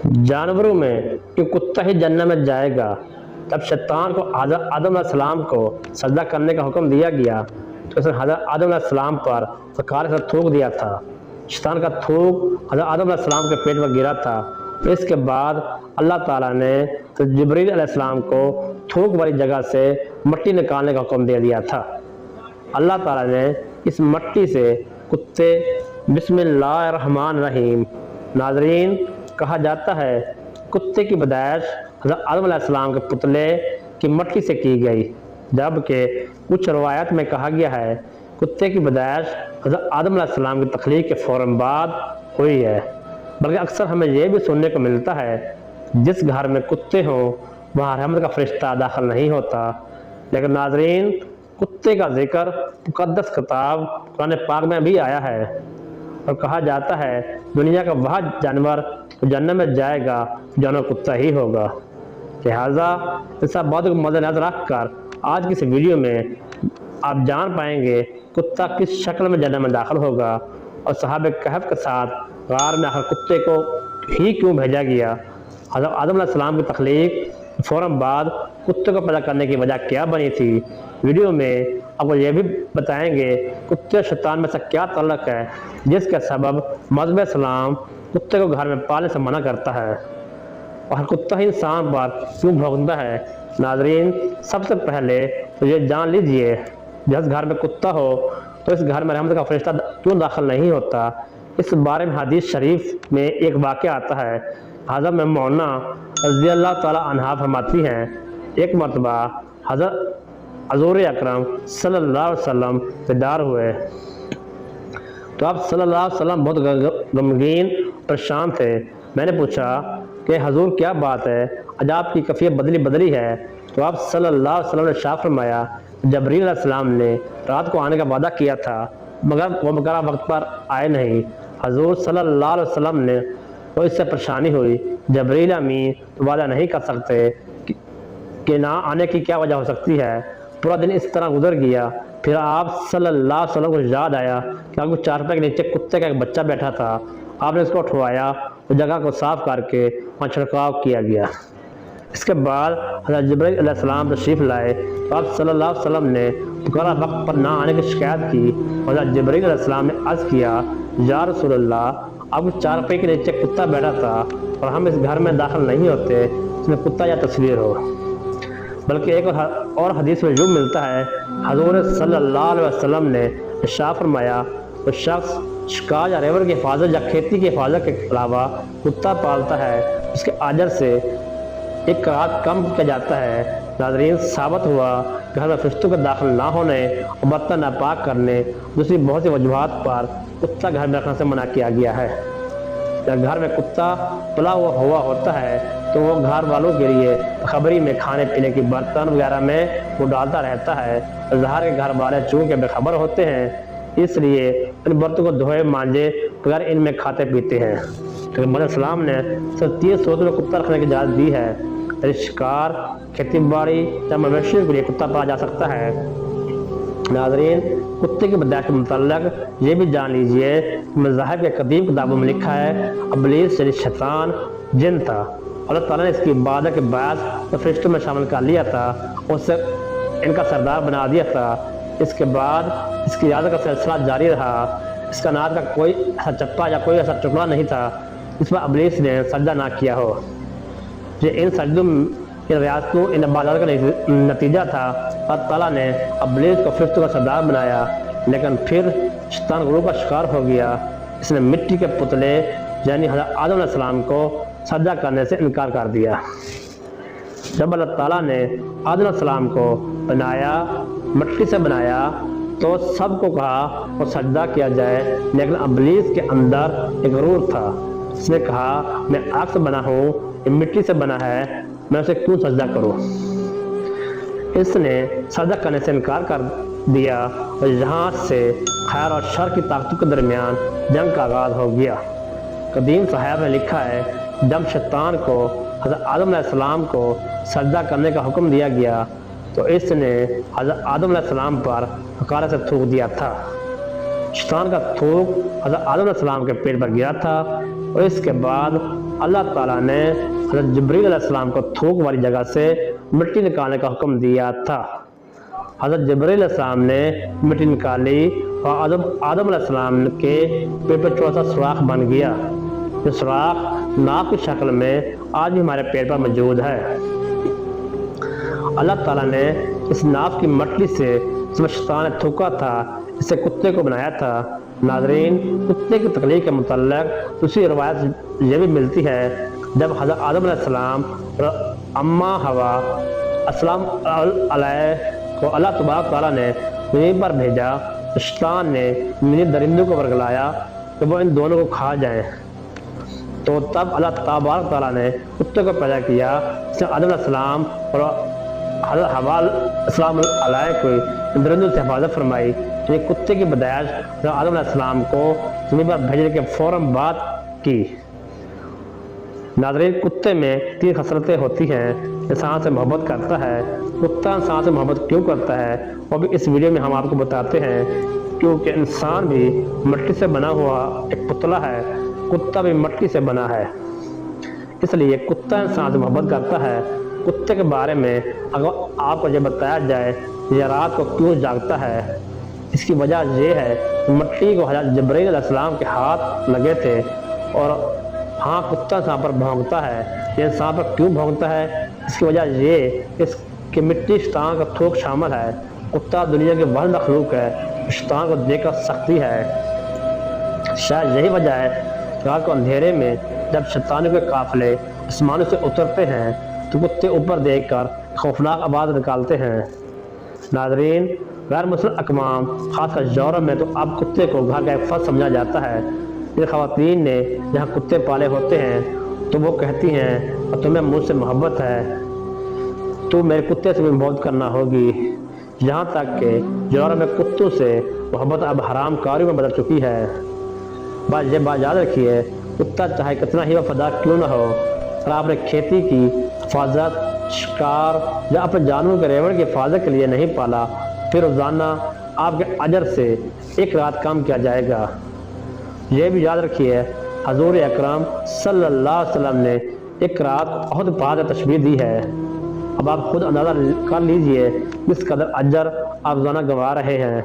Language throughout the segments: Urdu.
جانوروں میں کہ کتا ہی جنت میں جائے گا، تب شیطان کو آدم علیہ السلام کو سجدہ کرنے کا حکم دیا گیا تو اس نے حضرت آدم علیہ السلام پر سکار سے تھوک دیا تھا۔ شیطان کا تھوک حضرت آدم علیہ السلام کے پیٹ پر گرا تھا۔ اس کے بعد اللہ تعالیٰ نے جبریل علیہ السلام کو تھوک والی جگہ سے مٹی نکالنے کا حکم دے دیا تھا۔ اللہ تعالیٰ نے اس مٹی سے کتے بسم اللہ الرحمن الرحیم۔ ناظرین، کہا جاتا ہے کتے کی پیدائش حضرت آدم علیہ السلام کے پتلے کی مٹی سے کی گئی، جبکہ کچھ روایات میں کہا گیا ہے کتے کی پیدائش حضرت آدم علیہ السلام کی تخلیق کے فوراً بعد ہوئی ہے۔ بلکہ اکثر ہمیں یہ بھی سننے کو ملتا ہے جس گھر میں کتے ہوں وہاں رحمت کا فرشتہ داخل نہیں ہوتا۔ لیکن ناظرین، کتے کا ذکر مقدس کتاب قرآن پاک میں بھی آیا ہے اور کہا جاتا ہے دنیا کا وہ جانور جنت میں جائے گا جانور کتا ہی ہوگا۔ لہٰذا ان سب باتوں کو مد نظر رکھ کر آج کی اس ویڈیو میں آپ جان پائیں گے کتا کس شکل میں جنت میں داخل ہوگا اور صحابہ کہف کے ساتھ غار میں آخر کتے کو ہی کیوں بھیجا گیا۔ حضرت آدم علیہ السلام کی تخلیق فوراً بعد کتے کو پیدا کرنے کی وجہ کیا بنی تھی۔ ویڈیو میں آپ کو یہ بھی بتائیں گے کتے اور شیطان میں سے کیا تعلق ہے جس کے سبب مذہب اسلام کتے کو گھر میں پالنے سے منع کرتا ہے اور کتا ہی انسان پر کیوں بھونکتا ہے۔ ناظرین، سب سے پہلے تو یہ جان لیجئے جس گھر میں کتا ہو تو اس گھر میں رحمت کا فرشتہ کیوں داخل نہیں ہوتا۔ اس بارے میں حدیث شریف میں ایک واقعہ آتا ہے۔ حضرت میمونہ رضی اللہ تعالی عنہا فرماتی ہیں ایک مرتبہ حضرت حضور اکرم صلی اللہ علیہ وسلم بیدار ہوئے تو آپ صلی اللہ علیہ وسلم بہت غمگین پریشان تھے۔ میں نے پوچھا کہ حضور کیا بات ہے، آج آپ کی کیفیت بدلی ہے؟ تو آپ صلی اللہ علیہ وسلم نے ارشاد فرمایا جبریل علیہ السلام نے رات کو آنے کا وعدہ کیا تھا مگر وہ مقررہ وقت پر آئے نہیں۔ حضور صلی اللہ علیہ وسلم نے وہ اس سے پریشانی ہوئی، جبریل امین وعدہ نہیں کر سکتے کہ نہ آنے کی کیا وجہ ہو سکتی ہے۔ پورا دن اس طرح گزر گیا، پھر آپ صلی اللہ علیہ وسلم کو یاد آیا کہ آپ کو چارپائی کے نیچے کتے کا ایک بچہ بیٹھا تھا۔ آپ نے اس کو اٹھوایا، اس جگہ کو صاف کر کے وہاں چھڑکاؤ کیا گیا۔ اس کے بعد حضرت جبریل علیہ السلام تشریف لائے تو آپ صلی اللہ علیہ وسلم نے مقررہ وقت پر نہ آنے کی شکایت کی۔ حضرت جبریل علیہ السلام نے عرض کیا یا رسول اللہ، آپ کو چارپائی کے نیچے کتا بیٹھا تھا اور ہم اس گھر میں داخل نہیں ہوتے اس میں کتا یا تصویر ہو۔ بلکہ ایک اور حدیث میں جو ملتا ہے حضور صلی اللہ علیہ وسلم نے ارشاد فرمایا وہ شخص شکار یا ریور کی حفاظت یا کھیتی کی حفاظت کے علاوہ کتا پالتا ہے اس کے اجر سے ایک رات کم کیا جاتا ہے۔ ناظرین، ثابت ہوا کہ گھر میں فرشتوں کے داخل نہ ہونے اور برتن ناپاک کرنے دوسری بہت سی وجوہات پر کتا گھر میں رکھنے سے منع کیا گیا ہے۔ جب گھر میں کتا پلا ہوا ہوتا ہے تو وہ گھر والوں کے لیے خبری میں کھانے پینے کی برتن وغیرہ میں وہ ڈالتا رہتا ہے۔ ظاہر کے گھر والے چونکہ بے خبر ہوتے ہیں اس لیے ان برتنوں کو دھوئے مانجے بغیر ان میں کھاتے پیتے ہیں۔ لیکن مذہب اسلام نے صرف 3 صورتوں میں کتا رکھنے کی اجازت دی ہے، یعنی شکار، کھیتی باڑی یا مویشیوں کے لیے کتا پالا جا سکتا ہے۔ ناظرین، کتے کی پیدائش کے متعلق یہ بھی جان لیجئے کہ مذاہب کے قدیم کتابوں میں لکھا ہے ابلیس یعنی شیطان جن تھا۔ اللہ تعالیٰ نے اس کی عبادت کے باعث فرشتوں میں شامل کر لیا تھا، اس سے ان کا سردار بنا دیا تھا۔ اس کے بعد اس کی عبادت کا سلسلہ جاری رہا۔ اس کا نات کا کوئی ایسا چپا یا کوئی ایسا ٹکڑا نہیں تھا اس پر ابلیس نے سجدہ نہ کیا ہو۔ یہ ان سجدوں ان ریاستوں ان عبادات کا نتیجہ تھا۔ اللہ تعالیٰ نے ابلیس کو فرشتوں کا سردار بنایا، لیکن پھر شیطان غرور کا شکار ہو گیا۔ اس نے مٹی کے پتلے یعنی حضرت آدم علیہ السلام کو سجدہ کرنے سے انکار کر دیا۔ جب اللہ تعالیٰ نے آدم علیہ السلام کو بنایا، مٹی سے بنایا، تو سب کو کہا وہ سجدہ کیا جائے، لیکن ابلیس کے اندر ایک غرور تھا۔ اس نے کہا میں آگ سے بنا ہوں، یہ مٹی سے بنا ہے، میں اسے کیوں سجدہ کروں۔ اس نے سجدہ کرنے سے انکار کر دیا اور یہاں سے خیر اور شر کی طاقتوں کے درمیان جنگ کا آغاز ہو گیا۔ قدیم صحابہ نے لکھا ہے جب شیطان کو حضرت آدم علیہ السلام کو سجدہ کرنے کا حکم دیا گیا تو اس نے حضرت آدم علیہ السلام پر حقارت سے تھوک دیا تھا۔ شیطان کا تھوک حضرت آدم علیہ السلام کے پیٹ پر گرا تھا۔ اور اس کے بعد اللہ تعالیٰ نے حضرت جبریل علیہ السلام کو تھوک والی جگہ سے مٹی نکالنے کا حکم دیا تھا۔ حضرت جبریل علیہ السلام نے مٹی نکالی اور آدم علیہ السلام کے پیٹ پر چھوٹا سا سوراخ بن گیا۔ یہ سوراخ ناک کی شکل میں آج بھی ہمارے پیٹ پر موجود ہے۔ اللہ تعالیٰ نے اس ناف کی مٹی سے جس میں شیطان نے تھوکا تھا اسے کتے کو بنایا تھا۔ ناظرین، کتے کی تخلیق کے متعلق دوسری روایت یہ بھی ملتی ہے جب حضرت آدم علیہ السلام اور اماں حوا السلام علیہ کو اللہ تبارک تعالیٰ نے زمین پر بھیجا، شیطان نے انہیں درندوں کو ورگلایا کہ وہ ان دونوں کو کھا جائیں، تو تب اللہ تبارک تعالیٰ نے کتے کو پیدا کیا جس نے آدم علیہ السلام اور حضرت حوا السلام علیہ کو ان درندوں سے حفاظت فرمائی۔ یہ کتے کی پیدائش حضرت آدم علیہ السلام کو زمین پر بھیجنے کے فوراً بعد کی۔ ناظرین، کتے میں 3 خصلتیں ہوتی ہیں۔ انسان سے محبت کرتا ہے۔ کتا انسان سے محبت کیوں کرتا ہے وہ بھی اس ویڈیو میں ہم آپ کو بتاتے ہیں، کیونکہ انسان بھی مٹی سے بنا ہوا ایک پتلا ہے، کتا بھی مٹی سے بنا ہے، اس لیے کتا انسان سے محبت کرتا ہے۔ کتے کے بارے میں اگر آپ کو یہ بتایا جائے یہ رات کو کیوں جاگتا ہے، اس کی وجہ یہ ہے کہ مٹی کو حضرت جبرائیل علیہ السلام کے ہاتھ لگے تھے۔ اور ہاں، کتا انسان پر بھونکتا ہے۔ یہ انسان پر کیوں بھونکتا ہے؟ اس کی وجہ یہ اس کہ مٹی شیطان کا تھوک شامل ہے۔ کتا دنیا کے واحد مخلوق ہے، شیطان کو دیکھ کر سختی ہے۔ شاید یہی وجہ ہے کہ رات کو اندھیرے میں جب شیطانوں کے قافلے آسمانوں سے اترتے ہیں تو کتے اوپر دیکھ کر خوفناک آواز نکالتے ہیں۔ ناظرین، غیر مسلم اقوام خاص کر یورپ میں تو اب کتے کو گھر کا ایک فرد سمجھا جاتا ہے۔ جن خواتین نے جہاں کتے پالے ہوتے ہیں تو وہ کہتی ہیں اور تمہیں مجھ سے محبت ہے تو میرے کتے سے بھی محبت کرنا ہوگی، یہاں تک کہ یورپ میں کتوں سے محبت اب حرام کاریوں میں بدل چکی ہے۔ یہ بات یاد رکھیے، کتا چاہے کتنا ہی وفادار کیوں نہ ہو، اگر آپ نے کھیتی کی حفاظت، شکار یا اپنے جانوروں کے ریوڑ کی حفاظت کے لیے نہیں پالا، پھر روزانہ آپ کے اجر سے 1 رات کم کیا جائے گا۔ یہ بھی یاد رکھیے، حضور اکرم صلی اللہ علیہ وسلم نے 1 رات بہت بہت تشبیہ دی ہے۔ اب آپ خود اندازہ کر لیجئے کس قدر اجر آپ روزانہ گنوا رہے ہیں۔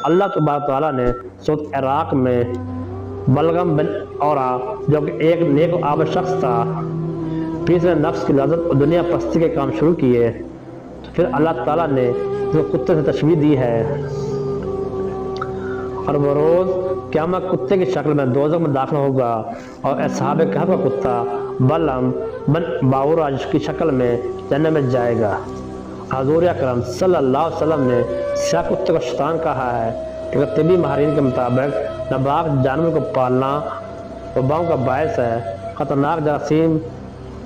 اللہ تبارک تعالیٰ نے سورۃ عراق میں بلغم بن اورا جو کہ ایک نیک و عابد شخص تھا، پھر اس نے نفس کی لذت اور دنیا پرستی کے کام شروع کیے، تو پھر اللہ تعالیٰ نے جو کتے سے تشبیہ دی ہے، اور وہ روز قیامت کتے کی شکل میں دوزخ میں داخل ہوگا اور اصحاب کہف کا کتا بلغم بن باورا کی شکل میں جنت میں جائے گا۔ حضور اکرم صلی اللہ علیہ وسلم نے سیاہ کتے کو شیطان کہا ہے، کیونکہ طبی ماہرین کے مطابق نابالغ جانور کو پالنا وباؤں کا باعث ہے۔ خطرناک جراثیم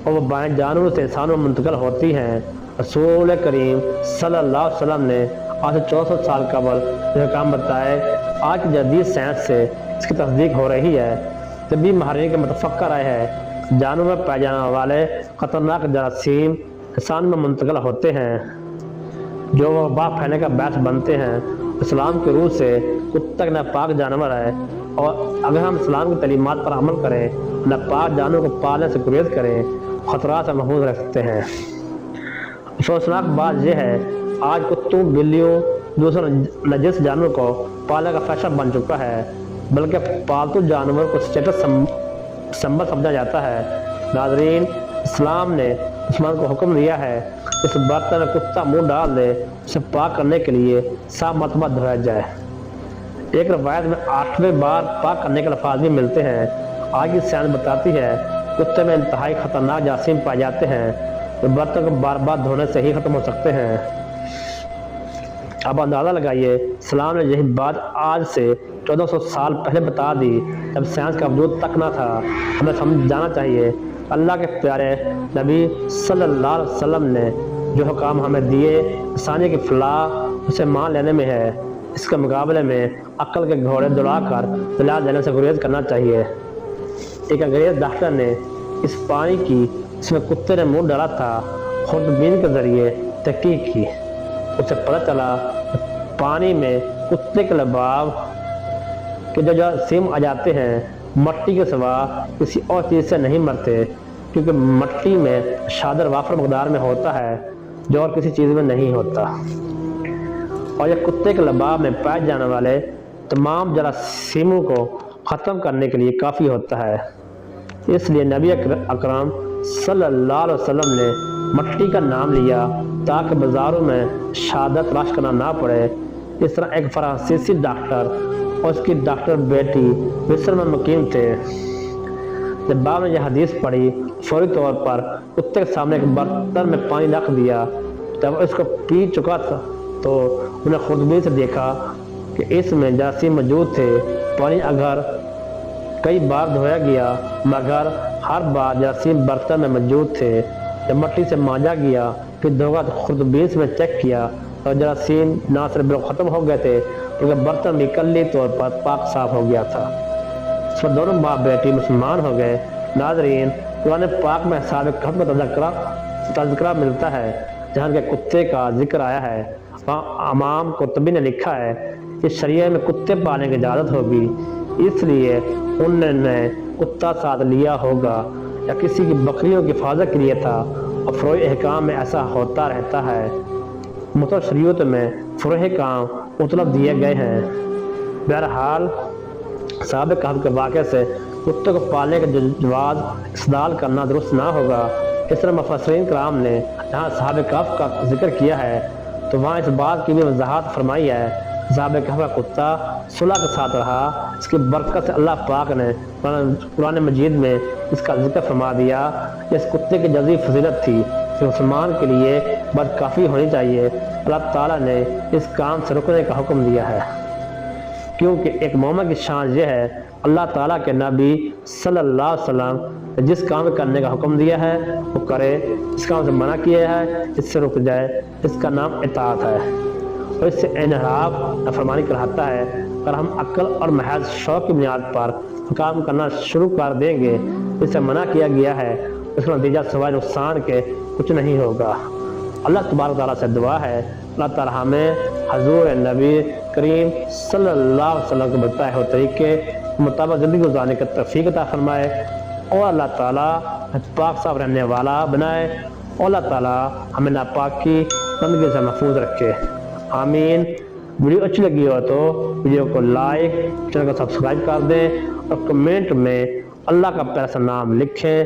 اور وبائیں جانوروں سے انسانوں میں منتقل ہوتی ہیں۔ رسول کریم صلی اللہ علیہ وسلم نے آج سے 400 سال قبل یہ کام بتائے۔ آج کی جدید سائنس سے اس کی تصدیق ہو رہی ہے۔ طبی ماہرین کے متفق رائے ہے جانوروں میں پائے جانے والے خطرناک جراثیم انسان میں منتقل ہوتے ہیں جو وبا پھیلنے کا باعث بنتے ہیں۔ اسلام کے روح سے کتا ایک ناپاک جانور ہے، اور اگر ہم اسلام کی تعلیمات پر عمل کریں، ناپاک جانوروں کو پالنے سے گریز کریں، خطرات سے محفوظ رہ سکتے ہیں۔ افسوسناک بات یہ ہے آج کتوں، بلیوں، دوسرے نجس جانور کو پالنے کا فیشن بن چکا ہے، بلکہ پالتو جانور کو اسٹیٹس سمبل سمجھا جاتا ہے۔ ناظرین، اسلام نے مسلمان کو حکم دیا ہے اس برتن میں کتا منہ ڈال دے اسے پاک کرنے کے لیے 7 مرتبہ دھویا جائے۔ ایک روایت میں 8ویں بار پاک کرنے کے الفاظ بھی ملتے ہیں۔ آج کی سائنس بتاتی ہے کتے میں انتہائی خطرناک جراثیم پائے جاتے ہیں جو برتن کو بار بار دھونے سے ہی ختم ہو سکتے ہیں۔ اب اندازہ لگائیے، اسلام نے یہی بات آج سے 1400 سال پہلے بتا دی جب سائنس کا وجود تک نہ تھا۔ ہمیں سمجھ جانا چاہیے اللہ کے پیارے نبی صلی اللہ علیہ وسلم نے جو حکام ہمیں دیے انسانی کی فلاح اسے مان لینے میں ہے، اس کے مقابلے میں عقل کے گھوڑے دوڑا کر دلا دینے سے گریز کرنا چاہیے۔ ایک انگریز ڈاکٹر نے اس پانی کی جس میں کتے نے منہ ڈالا تھا خودبین کے ذریعے تحقیق کی۔ اسے پتہ چلا پانی میں کتے کے لباب کے جو جراثیم آ جاتے ہیں مٹی کے سوا کسی اور چیز سے نہیں مرتے، کیونکہ مٹی میں شادر وافر مقدار میں ہوتا ہے جو اور کسی چیز میں نہیں ہوتا، اور یہ کتے کے لباب میں پائے جانے والے تمام جراثیموں کو ختم کرنے کے لیے کافی ہوتا ہے۔ اس لیے نبی اکرم صلی اللہ علیہ وسلم نے مٹی کا نام لیا تاکہ بازاروں میں شہادت تلاش کرنا نہ پڑے۔ اس طرح ایک فرانسیسی ڈاکٹر اور اس کی ڈاکٹر بیٹی مصر میں مقیم تھے۔ جب باپ نے یہ حدیث پڑھی، فوری طور پر کتے کے سامنے ایک برتن میں پانی رکھ دیا۔ جب اس کو پی چکا تھا تو انہیں خوردبین سے دیکھا کہ اس میں جراثیم موجود تھے۔ پانی اگر کئی بار دھویا گیا مگر ہر بار جراثیم برتن میں موجود تھے۔ جب مٹی سے مانجا گیا پھر دھوگا تو خوردبین سے میں چیک کیا اور جراثیم نہ صرف بالکل ختم ہو گئے تھے بلکہ برتن بھی کلی طور پر پاک صاف ہو گیا تھا۔ اس پر دونوں باپ بیٹی مسلمان ہو گئے۔ ناظرین، قرآن پاک میں سابق کہف کا تذکرہ ملتا ہے جہاں کے کتے کا ذکر آیا ہے۔ وہاں امام قرطبی نے لکھا ہے کہ شریعہ میں کتے پالنے کی اجازت ہوگی، اس لیے انہوں نے کتا ساتھ لیا ہوگا یا کسی کی بکریوں کی حفاظت کے لیے تھا، اور فروع احکام میں ایسا ہوتا رہتا ہے۔ مختلف شریعت میں فروع احکام مطلب دیے گئے ہیں۔ بہرحال سابق کہف کے واقعے سے کتے کو پالنے کا جواز استدلال کرنا درست نہ ہوگا۔ اس طرح مفسرین کرام نے جہاں سابق کہف کا ذکر کیا ہے تو وہاں اس بات کی بھی وضاحت فرمائی ہے۔ سابق کہف کا کتا صلح کے ساتھ رہا، اس کی برکت سے اللہ پاک نے قرآن مجید میں اس کا ذکر فرما دیا۔ اس کتے کی جزوی فضیلت تھی کہ مسلمان کے لیے بات کافی ہونی چاہیے۔ اللہ تعالیٰ نے اس کام سے رکنے کا حکم دیا ہے، کیونکہ ایک مومن کی شان یہ ہے اللہ تعالیٰ کے نبی صلی اللہ علیہ وسلم نے جس کام کرنے کا حکم دیا ہے وہ کرے، اس کام سے منع کیا ہے اس سے رک جائے۔ اس کا نام اطاعت ہے، اور اس سے انحراف نافرمانی کراتا ہے۔ اگر ہم عقل اور محض شوق کی بنیاد پر کام کرنا شروع کر دیں گے، اس سے منع کیا گیا ہے، اس کا نتیجہ سوائے نقصان کے کچھ نہیں ہوگا۔ اللہ تبارک تعالیٰ سے دعا ہے اللہ تعالیٰ ہمیں حضور نبی کریم صلی اللہ علیہ وسلم کے بتائے ہوئے طریقے مطابق زندگی گزارنے کا توفیق عطا فرمائے، اور اللہ تعالیٰ پاک صاف رہنے والا بنائے، اور اللہ تعالیٰ ہمیں ناپاکی گندگی سے محفوظ رکھے، آمین۔ ویڈیو اچھی لگی ہو تو ویڈیو کو لائک، چینل کو سبسکرائب کر دیں، اور کمنٹ میں اللہ کا پیارا سا نام لکھیں۔